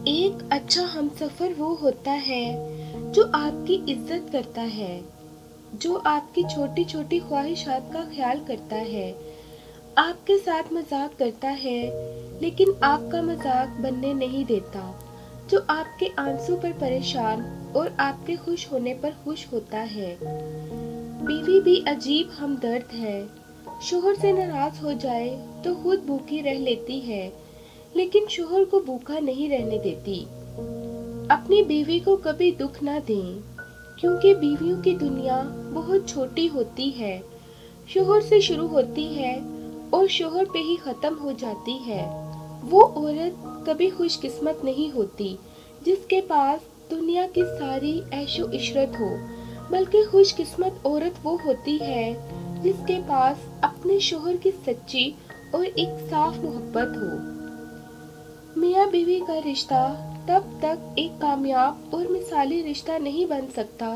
एक अच्छा हमसफर वो होता है जो आपकी इज्जत करता है, जो आपकी छोटी छोटी ख्वाहिशात का ख्याल करता है, आपके साथ मजाक करता है लेकिन आपका मजाक बनने नहीं देता, जो आपके आंसू पर परेशान और आपके खुश होने पर खुश होता है। बीवी भी अजीब हमदर्द है। शोहर से नाराज हो जाए तो खुद भूखी रह लेती है लेकिन शोहर को भूखा नहीं रहने देती। अपनी बीवी को कभी दुख ना दें, क्योंकि बीवियों की दुनिया बहुत छोटी होती है। शोहर से शुरू होती है और शोहर पे ही खत्म हो जाती है। वो औरत कभी खुशकिस्मत नहीं होती जिसके पास दुनिया की सारी ऐशो इशरत हो, बल्कि खुशकिस्मत औरत वो होती है जिसके पास अपने शोहर की सच्ची और एक साफ मोहब्बत हो। मियाँ बीवी का रिश्ता तब तक एक कामयाब और मिसाली रिश्ता नहीं बन सकता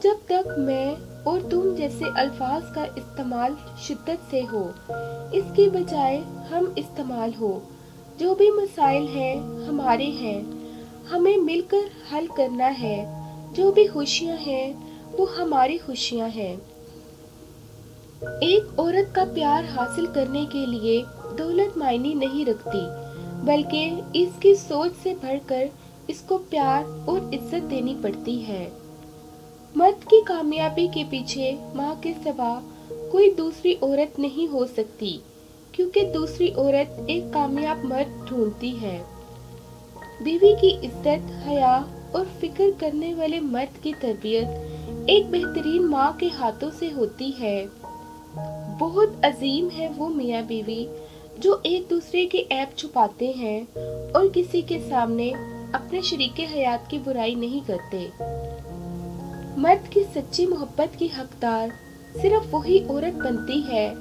जब तक मैं और तुम जैसे अल्फाज का इस्तेमाल शिद्दत से हो। इसकी बजाय हम इस्तेमाल हो। जो भी मसाइल हैं हमारे हैं, हमें मिलकर हल करना है। जो भी खुशियाँ हैं वो हमारी खुशियाँ हैं। एक औरत का प्यार हासिल करने के लिए दौलत मायने नहीं रखती, बल्कि इसकी सोच से बढ़कर इसको प्यार और इज्जत देनी पड़ती है। मर्द की कामयाबी के पीछे माँ के सिवा कोई दूसरी औरत नहीं हो सकती, क्योंकि दूसरी औरत एक कामयाब मर्द ढूंढती है। बीवी की इज्जत, हया और फिक्र करने वाले मर्द की तरबियत एक बेहतरीन माँ के हाथों से होती है। बहुत अजीम है वो मियाँ बीवी जो एक दूसरे के ऐब छुपाते हैं और किसी के सामने अपने शरीके हयात की बुराई नहीं करते। मर्द की सच्ची मोहब्बत की हकदार सिर्फ वही औरत बनती है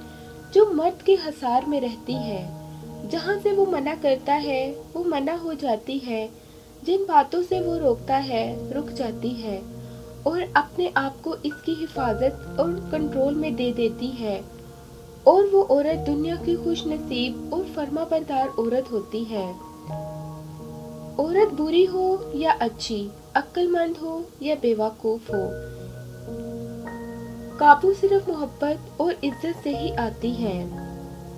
जो मर्द के हसार में रहती है। जहाँ से वो मना करता है वो मना हो जाती है, जिन बातों से वो रोकता है रुक जाती है और अपने आप को इसकी हिफाजत और कंट्रोल में दे देती है। और वो औरत दुनिया की खुश नसीब और फर्माबरदार औरत होती है। औरत बुरी हो या अच्छी, अक्लमंद हो या बेवकूफ हो, काबू सिर्फ मोहब्बत और इज्जत से ही आती है।